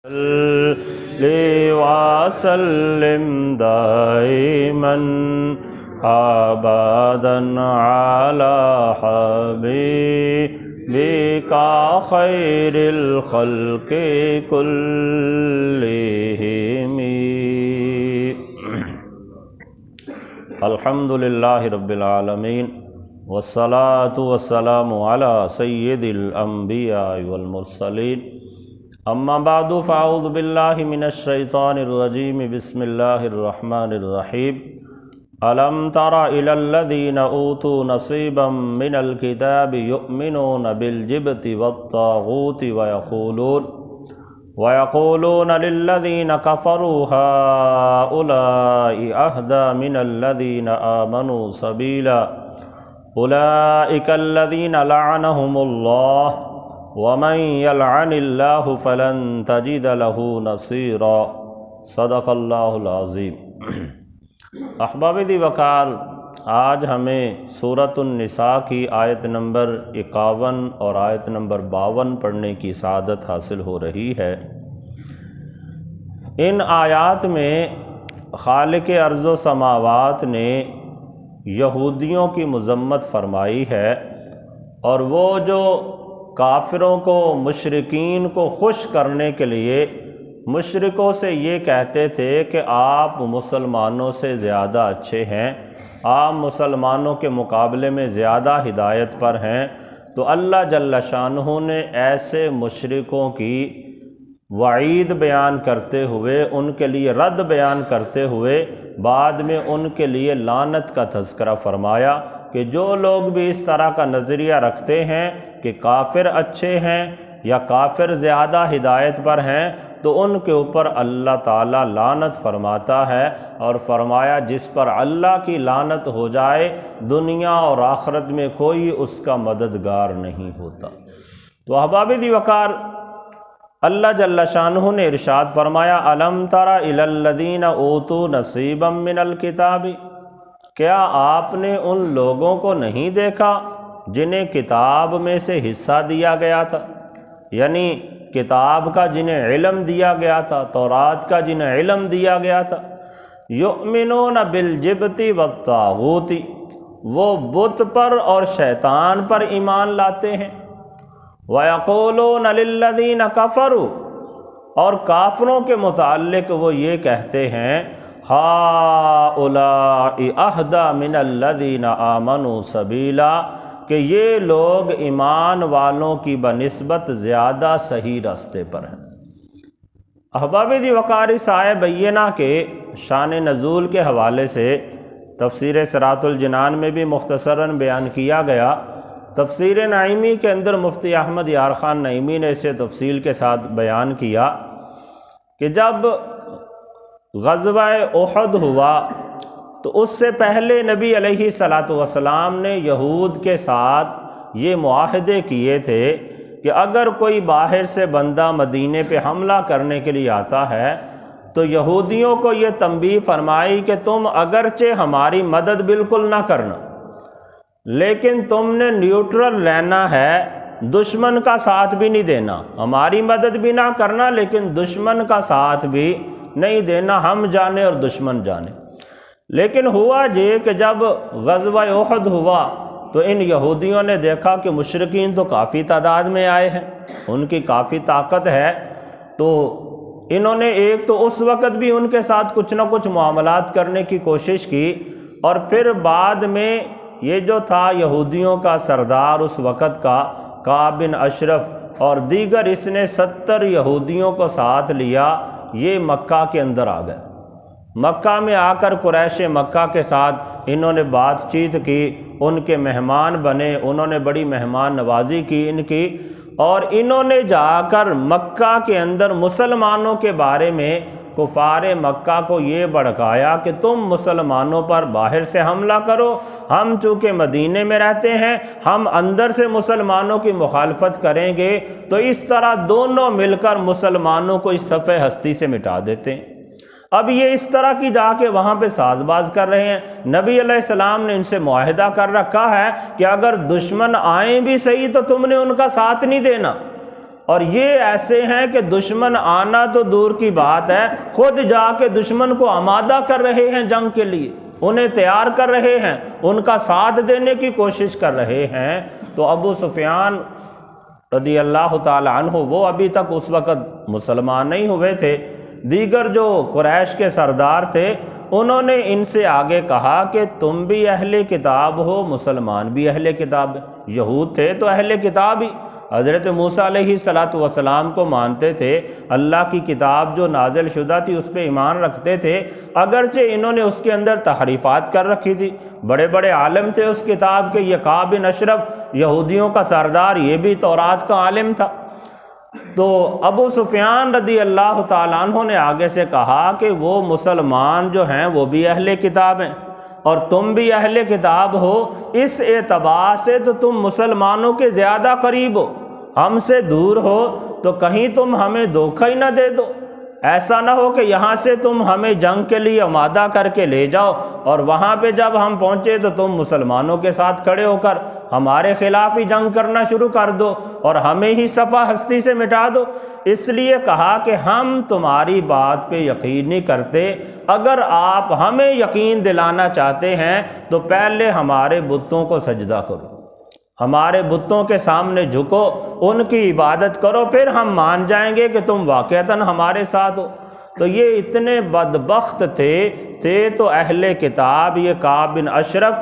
صلی وسلم دائما ابدا علی حبیبک خیر الخلق کلہم۔ الحمد للہ رب العالمین والصلاة والسلام علی سید الانبیاء والمرسلین، اما بعد فاعوذ باللہ من الشیطان الرجیم، بسم اللہ الرحمن الرحیم۔ الم تر الی الذین اوتوا نصیبا من الکتاب یؤمنون بالجبت والطاغوت ویقولون للذین کفروا ہؤلاء اہدی من الذین آمنوا سبیلا اولئک الذین لعنہم اللہ ومن یلعن اللہ فلن تجد له نصیرا۔ صدق اللہ العظیم۔ احباب دی وقار، آج ہمیں سورۃ النساء کی آیت نمبر 51 اور آیت نمبر 52 پڑھنے کی سعادت حاصل ہو رہی ہے۔ ان آیات میں خالق ارض و سماوات نے یہودیوں کی مذمت فرمائی ہے، اور وہ جو کافروں کو، مشرکین کو خوش کرنے کے لیے مشرکوں سے یہ کہتے تھے کہ آپ مسلمانوں سے زیادہ اچھے ہیں، آپ مسلمانوں کے مقابلے میں زیادہ ہدایت پر ہیں، تو اللہ جل شانہ نے ایسے مشرکوں کی وعید بیان کرتے ہوئے، ان کے لیے رد بیان کرتے ہوئے بعد میں ان کے لیے لعنت کا تذکرہ فرمایا کہ جو لوگ بھی اس طرح کا نظریہ رکھتے ہیں کہ کافر اچھے ہیں یا کافر زیادہ ہدایت پر ہیں، تو ان کے اوپر اللہ تعالیٰ لعنت فرماتا ہے، اور فرمایا جس پر اللہ کی لعنت ہو جائے دنیا اور آخرت میں کوئی اس کا مددگار نہیں ہوتا۔ تو احباب دی وقار، اللہ جل شانہ نے ارشاد فرمایا، الم تر الی الذین اوتوا نصیبا من الکتاب، کیا آپ نے ان لوگوں کو نہیں دیکھا جنہیں کتاب میں سے حصہ دیا گیا تھا، یعنی کتاب کا جنہیں علم دیا گیا تھا، تورات کا جنہیں علم دیا گیا تھا، یؤمنون بالجبت والطاغوت، وہ بت پر اور شیطان پر ایمان لاتے ہیں، وَيَقُولُونَ لِلَّذِينَ كَفَرُوا، اور کافروں کے متعلق وہ یہ کہتے ہیں، هَؤُلَاءِ أَهْدَى مِنَ الَّذِينَ آمَنُوا سَبِيلًا، کہ یہ لوگ ایمان والوں کی بنسبت زیادہ صحیح راستے پر ہیں۔ احباب دی وقار، اس آیہ بینہ کے شان نزول کے حوالے سے تفسیر صراط الجنان میں بھی مختصراً بیان کیا گیا۔ تفسیر نعیمی کے اندر مفتی احمد یار خان نعیمی نے اسے تفصیل کے ساتھ بیان کیا کہ جب غزوہ احد ہوا تو اس سے پہلے نبی علیہ السلام نے یہود کے ساتھ یہ معاہدے کیے تھے کہ اگر کوئی باہر سے بندہ مدینے پہ حملہ کرنے کے لیے آتا ہے تو یہودیوں کو یہ تنبیہ فرمائی کہ تم اگرچہ ہماری مدد بالکل نہ کرنا، لیکن تم نے نیوٹرل لینا ہے، دشمن کا ساتھ بھی نہیں دینا، ہماری مدد بھی نہ کرنا لیکن دشمن کا ساتھ بھی نہیں دینا، ہم جانے اور دشمن جانے۔ لیکن ہوا یہ کہ جب غزوہ احد ہوا تو ان یہودیوں نے دیکھا کہ مشرکین تو کافی تعداد میں آئے ہیں، ان کی کافی طاقت ہے، تو انہوں نے ایک تو اس وقت بھی ان کے ساتھ کچھ نہ کچھ معاملات کرنے کی کوشش کی، اور پھر بعد میں یہ جو تھا یہودیوں کا سردار اس وقت کا کعب بن اشرف اور دیگر، اس نے 70 یہودیوں کو ساتھ لیا، یہ مکہ کے اندر آ گئے۔ مکہ میں آ کر قریش مکہ کے ساتھ انہوں نے بات چیت کی، ان کے مہمان بنے، انہوں نے بڑی مہمان نوازی کی ان کی، اور انہوں نے جا کر مکہ کے اندر مسلمانوں کے بارے میں کفار مکہ کو یہ بھڑکایا کہ تم مسلمانوں پر باہر سے حملہ کرو، ہم چونکہ مدینے میں رہتے ہیں، ہم اندر سے مسلمانوں کی مخالفت کریں گے، تو اس طرح دونوں مل کر مسلمانوں کو اس صفحہ ہستی سے مٹا دیتے ہیں۔ اب یہ اس طرح کی جا کے وہاں پہ ساز باز کر رہے ہیں۔ نبی علیہ السلام نے ان سے معاہدہ کر رکھا ہے کہ اگر دشمن آئیں بھی صحیح تو تم نے ان کا ساتھ نہیں دینا، اور یہ ایسے ہیں کہ دشمن آنا تو دور کی بات ہے، خود جا کے دشمن کو آمادہ کر رہے ہیں جنگ کے لیے، انہیں تیار کر رہے ہیں، ان کا ساتھ دینے کی کوشش کر رہے ہیں۔ تو ابو سفیان رضی اللہ تعالی عنہ وہ ابھی تک اس وقت مسلمان نہیں ہوئے تھے، دیگر جو قریش کے سردار تھے انہوں نے ان سے آگے کہا کہ تم بھی اہل کتاب ہو، مسلمان بھی اہل کتاب، یہود تھے تو اہل کتاب ہی، حضرت موسیٰ علیہ السلام کو مانتے تھے، اللہ کی کتاب جو نازل شدہ تھی اس پہ ایمان رکھتے تھے، اگرچہ انہوں نے اس کے اندر تحریفات کر رکھی تھی، بڑے بڑے عالم تھے اس کتاب کے، یہ کعب بن اشرف یہودیوں کا سردار یہ بھی تورات کا عالم تھا۔ تو ابو سفیان رضی اللہ تعالیٰ عنہ نے آگے سے کہا کہ وہ مسلمان جو ہیں وہ بھی اہل کتاب ہیں اور تم بھی اہل کتاب ہو، اس اعتبار سے تو تم مسلمانوں کے زیادہ قریب ہو، ہم سے دور ہو تو کہیں تم ہمیں دھوکہ ہی نہ دے دو، ایسا نہ ہو کہ یہاں سے تم ہمیں جنگ کے لیے آمادہ کر کے لے جاؤ اور وہاں پہ جب ہم پہنچے تو تم مسلمانوں کے ساتھ کھڑے ہو کر ہمارے خلاف ہی جنگ کرنا شروع کر دو اور ہمیں ہی صفحہ ہستی سے مٹا دو۔ اس لیے کہا کہ ہم تمہاری بات پہ یقین نہیں کرتے، اگر آپ ہمیں یقین دلانا چاہتے ہیں تو پہلے ہمارے بتوں کو سجدہ کرو، ہمارے بتوں کے سامنے جھکو، ان کی عبادت کرو، پھر ہم مان جائیں گے کہ تم واقعتاً ہمارے ساتھ ہو۔ تو یہ اتنے بدبخت تھے تو اہل کتاب یہ کعب بن اشرف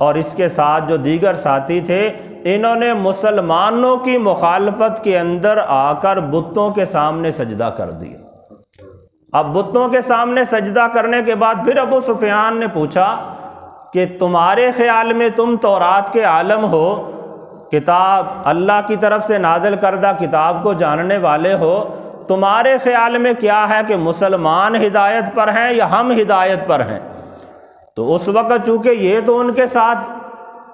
اور اس کے ساتھ جو دیگر ساتھی تھے، انہوں نے مسلمانوں کی مخالفت کے اندر آ کر بتوں کے سامنے سجدہ کر دیا۔ اب بتوں کے سامنے سجدہ کرنے کے بعد پھر ابو سفیان نے پوچھا کہ تمہارے خیال میں تم تورات کے عالم ہو، کتاب اللہ کی طرف سے نازل کردہ کتاب کو جاننے والے ہو، تمہارے خیال میں کیا ہے کہ مسلمان ہدایت پر ہیں یا ہم ہدایت پر ہیں؟ تو اس وقت چونکہ یہ تو ان کے ساتھ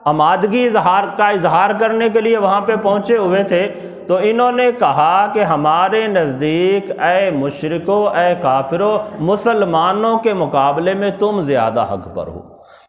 آمادگی اظہار کرنے کے لیے وہاں پہ پہنچے ہوئے تھے، تو انہوں نے کہا کہ ہمارے نزدیک اے مشرکو، اے کافرو، مسلمانوں کے مقابلے میں تم زیادہ حق پر ہو۔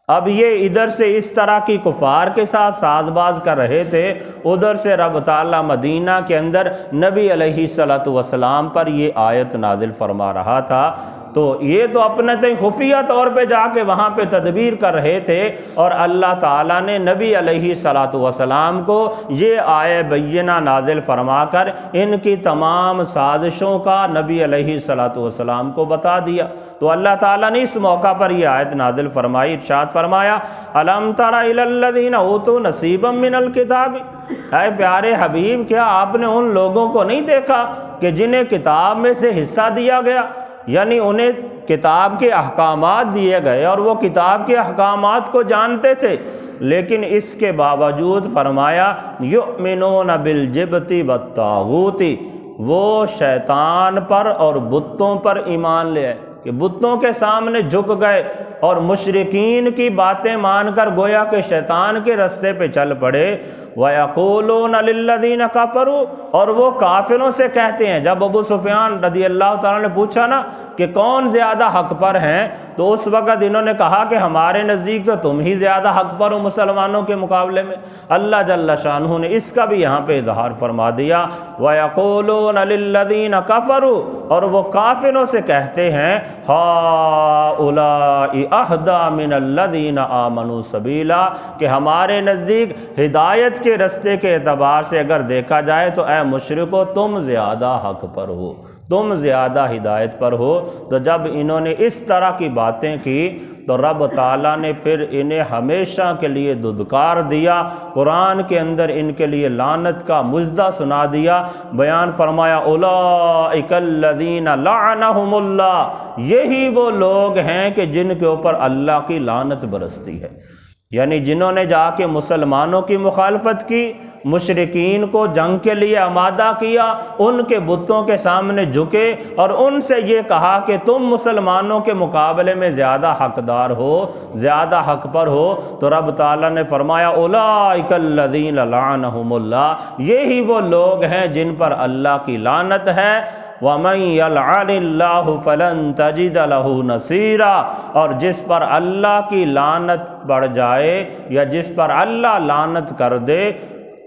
اب یہ ادھر سے اس طرح کی کفار کے ساتھ ساز باز کر رہے تھے، ادھر سے رب تعالیٰ مدینہ کے اندر نبی علیہ السلام پر یہ آیت نازل فرما رہا تھا۔ تو یہ تو اپنے خفیہ طور پہ جا کے وہاں پہ تدبیر کر رہے تھے، اور اللہ تعالیٰ نے نبی علیہ السلام کو یہ آیہ بینہ نازل فرما کر ان کی تمام سازشوں کا نبی علیہ السلام کو بتا دیا۔ تو اللہ تعالیٰ نے اس موقع پر یہ آیت نازل فرمائی، ارشاد فرمایا الم تر الی الذین اوتوا نصیبا من الکتاب، اے پیارے حبیب کیا آپ نے ان لوگوں کو نہیں دیکھا کہ جنہیں کتاب میں سے حصہ دیا گیا، یعنی انہیں کتاب کے احکامات دیے گئے اور وہ کتاب کے احکامات کو جانتے تھے، لیکن اس کے باوجود فرمایا یؤمنون بالجبت والطاغوت، وہ شیطان پر اور بتوں پر ایمان لے آئے، کہ بتوں کے سامنے جھک گئے اور مشرکین کی باتیں مان کر گویا کہ شیطان کے رستے پہ چل پڑے۔ وَيَقُولُونَ لِلَّذِينَ كَفَرُوا، اور وہ کافروں سے کہتے ہیں، جب ابو سفیان رضی اللہ تعالیٰ نے پوچھا نا کہ کون زیادہ حق پر ہیں، تو اس وقت انہوں نے کہا کہ ہمارے نزدیک تو تم ہی زیادہ حق پر ہو مسلمانوں کے مقابلے میں۔ اللہ جل شانہ نے اس کا بھی یہاں پہ اظہار فرما دیا، وَيَقُولُونَ لِلَّذِينَ كَفَرُوا، اور وہ کافروں سے کہتے ہیں هَؤُلَاءِ أَهْدَىٰ مِنَ الَّذِينَ آمَنُوا سَبِيلًا، کہ ہمارے نزدیک ہدایت کے رستے کے اعتبار سے اگر دیکھا جائے تو اے مشرکو تم زیادہ حق پر ہو، تم زیادہ ہدایت پر ہو۔ تو جب انہوں نے اس طرح کی باتیں کی تو رب تعالیٰ نے پھر انہیں ہمیشہ کے لیے دھدکار دیا، قرآن کے اندر ان کے لیے لعنت کا مژدہ سنا دیا، بیان فرمایا اولئک الذین لعنہم اللہ، یہی وہ لوگ ہیں کہ جن کے اوپر اللہ کی لعنت برستی ہے، یعنی جنہوں نے جا کے مسلمانوں کی مخالفت کی، مشرکین کو جنگ کے لیے آمادہ کیا، ان کے بتوں کے سامنے جھکے اور ان سے یہ کہا کہ تم مسلمانوں کے مقابلے میں زیادہ حقدار ہو، زیادہ حق پر ہو، تو رب تعالیٰ نے فرمایا اولئک الذین لعنہم اللہ، یہی وہ لوگ ہیں جن پر اللہ کی لعنت ہے۔ وَمَن يَلْعَنِ اللَّهُ فَلَن تَجِدَ لَهُ نَصِيرًا، اور جس پر اللہ کی لعنت پڑ جائے یا جس پر اللہ لعنت کر دے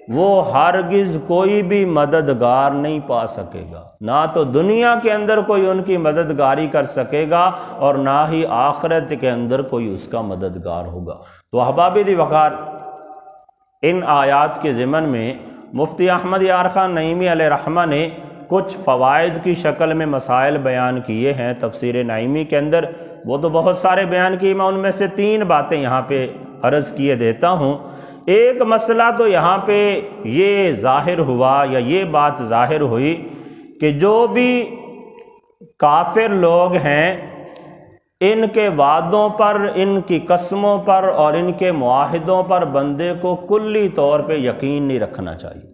وہ ہرگز کوئی بھی مددگار نہیں پا سکے گا، نہ تو دنیا کے اندر کوئی ان کی مددگاری کر سکے گا اور نہ ہی آخرت کے اندر کوئی اس کا مددگار ہوگا۔ تو احباب دی وقار، ان آیات کے ضمن میں مفتی احمد یار خان نعیمی علیہ رحمہ نے کچھ فوائد کی شکل میں مسائل بیان کیے ہیں تفسیر نعیمی کے اندر۔ وہ تو بہت سارے بیان کیے، میں ان میں سے 3 باتیں یہاں پہ عرض کیے دیتا ہوں۔ ایک مسئلہ تو یہاں پہ یہ ظاہر ہوا یا یہ بات ظاہر ہوئی کہ جو بھی کافر لوگ ہیں ان کے وعدوں پر، ان کی قسموں پر اور ان کے معاہدوں پر بندے کو کلی طور پہ یقین نہیں رکھنا چاہیے۔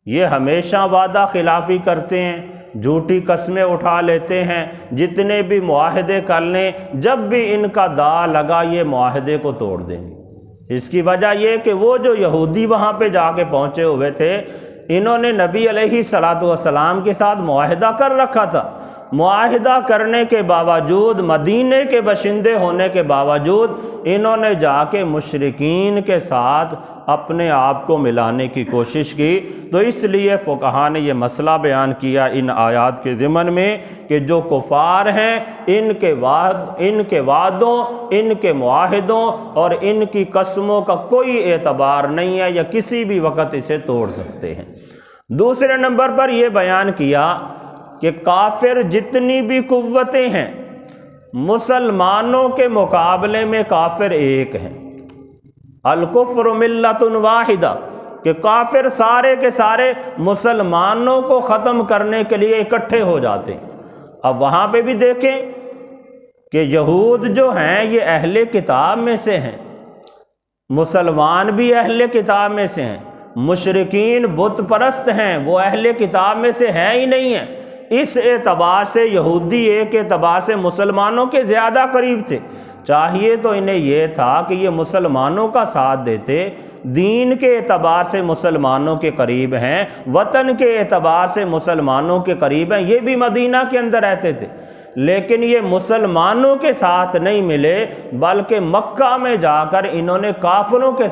یہ ہمیشہ وعدہ خلافی کرتے ہیں، جھوٹی قسمیں اٹھا لیتے ہیں، جتنے بھی معاہدے کر لیں، جب بھی ان کا داع لگا یہ معاہدے کو توڑ دیں گے۔ اس کی وجہ یہ کہ وہ جو یہودی وہاں پہ جا کے پہنچے ہوئے تھے، انہوں نے نبی علیہ السلام کے ساتھ معاہدہ کر رکھا تھا۔ معاہدہ کرنے کے باوجود، مدینے کے باشندے ہونے کے باوجود، انہوں نے جا کے مشرکین کے ساتھ اپنے آپ کو ملانے کی کوشش کی۔ تو اس لیے فقہا نے یہ مسئلہ بیان کیا ان آیات کے ضمن میں کہ جو کفار ہیں ان کے وعدوں، ان کے معاہدوں اور ان کی قسموں کا کوئی اعتبار نہیں ہے، یا کسی بھی وقت اسے توڑ سکتے ہیں۔ دوسرے نمبر پر یہ بیان کیا کہ کافر جتنی بھی قوتیں ہیں مسلمانوں کے مقابلے میں کافر ایک ہیں۔ الکفر ملت واحدہ، کہ کافر سارے کے سارے مسلمانوں کو ختم کرنے کے لیے اکٹھے ہو جاتے ہیں۔ اب وہاں پہ بھی دیکھیں کہ یہود جو ہیں یہ اہل کتاب میں سے ہیں، مسلمان بھی اہل کتاب میں سے ہیں، مشرکین بت پرست ہیں، وہ اہل کتاب میں سے ہیں ہی نہیں ہیں۔ اس اعتبار سے یہودی ایک اعتبار سے مسلمانوں کے زیادہ قریب تھے۔ چاہیے تو انہیں یہ تھا کہ یہ مسلمانوں کا ساتھ دیتے، دین کے اعتبار سے مسلمانوں کے قریب ہیں، وطن کے اعتبار سے مسلمانوں کے قریب ہیں، یہ بھی مدینہ کے اندر رہتے تھے، لیکن یہ مسلمانوں کے ساتھ نہیں ملے، بلکہ مکہ میں جا کر انہوں نے کافروں کے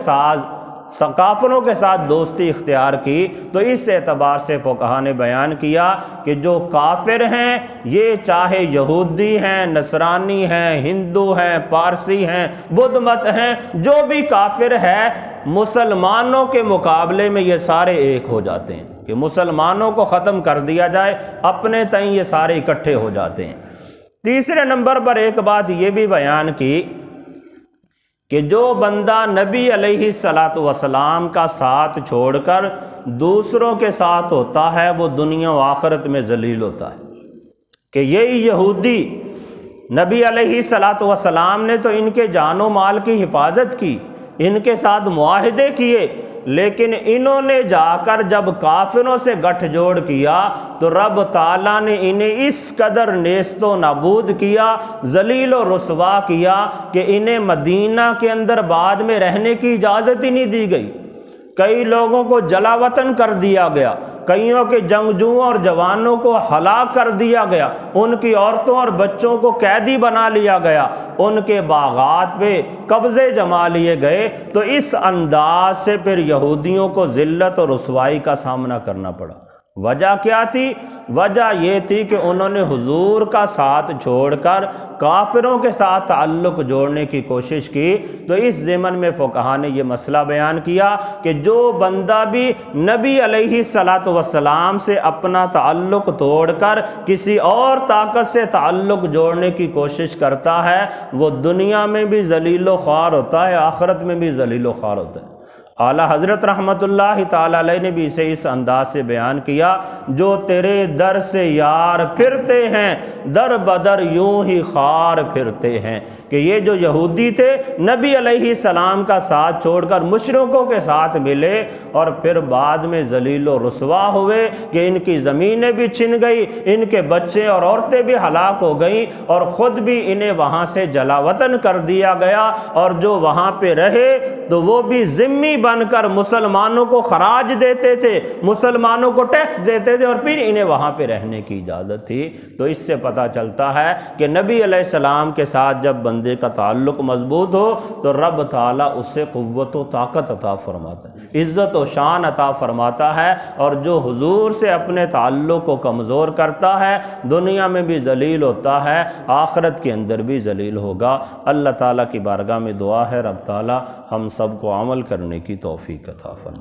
ساتھ دوستی اختیار کی۔ تو اس اعتبار سے فقہا نے بیان کیا کہ جو کافر ہیں یہ چاہے یہودی ہیں، نصرانی ہیں، ہندو ہیں، پارسی ہیں، بدھ مت ہیں، جو بھی کافر ہے مسلمانوں کے مقابلے میں یہ سارے ایک ہو جاتے ہیں کہ مسلمانوں کو ختم کر دیا جائے، اپنے تئیں یہ سارے اکٹھے ہو جاتے ہیں۔ تیسرے نمبر پر ایک بات یہ بھی بیان کی کہ جو بندہ نبی علیہ السلام کا ساتھ چھوڑ کر دوسروں کے ساتھ ہوتا ہے وہ دنیا و آخرت میں ذلیل ہوتا ہے۔ کہ یہی یہودی نبی علیہ السلام نے تو ان کے جان و مال کی حفاظت کی، ان کے ساتھ معاہدے کیے، لیکن انہوں نے جا کر جب کافروں سے گٹھ جوڑ کیا تو رب تعالیٰ نے انہیں اس قدر نیست و نابود کیا، ذلیل و رسوا کیا کہ انہیں مدینہ کے اندر بعد میں رہنے کی اجازت ہی نہیں دی گئی۔ کئی لوگوں کو جلا وطن کر دیا گیا، کئیوں کے جنگجوؤں اور جوانوں کو ہلاک کر دیا گیا، ان کی عورتوں اور بچوں کو قیدی بنا لیا گیا، ان کے باغات پہ قبضے جما لیے گئے۔ تو اس انداز سے پھر یہودیوں کو ذلت اور رسوائی کا سامنا کرنا پڑا۔ وجہ کیا تھی؟ وجہ یہ تھی کہ انہوں نے حضور کا ساتھ چھوڑ کر کافروں کے ساتھ تعلق جوڑنے کی کوشش کی۔ تو اس ضمن میں فقہا نے یہ مسئلہ بیان کیا کہ جو بندہ بھی نبی علیہ السلام سے اپنا تعلق توڑ کر کسی اور طاقت سے تعلق جوڑنے کی کوشش کرتا ہے وہ دنیا میں بھی ذلیل و خوار ہوتا ہے، آخرت میں بھی ذلیل و خوار ہوتا ہے۔ اعلیٰ حضرت رحمۃ اللہ تعالیٰ علیہ نے بھی اسے اس انداز سے بیان کیا، جو تیرے در سے یار پھرتے ہیں در بدر یوں ہی خار پھرتے ہیں۔ کہ یہ جو یہودی تھے نبی علیہ السلام کا ساتھ چھوڑ کر مشرکوں کے ساتھ ملے اور پھر بعد میں ذلیل و رسوا ہوئے کہ ان کی زمینیں بھی چھن گئی، ان کے بچے اور عورتیں بھی ہلاک ہو گئیں اور خود بھی انہیں وہاں سے جلا وطن کر دیا گیا، اور جو وہاں پہ رہے تو وہ بھی ذمی بن کر مسلمانوں کو خراج دیتے تھے، مسلمانوں کو ٹیکس دیتے تھے، اور پھر انہیں وہاں پہ رہنے کی اجازت تھی۔ تو اس سے پتہ چلتا ہے کہ نبی علیہ السلام کے ساتھ جب بندے کا تعلق مضبوط ہو تو رب تعالیٰ اسے قوت و طاقت عطا فرماتا ہے، عزت و شان عطا فرماتا ہے، اور جو حضور سے اپنے تعلق کو کمزور کرتا ہے دنیا میں بھی ذلیل ہوتا ہے، آخرت کے اندر بھی ذلیل ہوگا۔ اللہ تعالیٰ کی بارگاہ میں دعا ہے رب تعالیٰ ہم سب کو عمل کرنے کی توفیق عطا فرمائے۔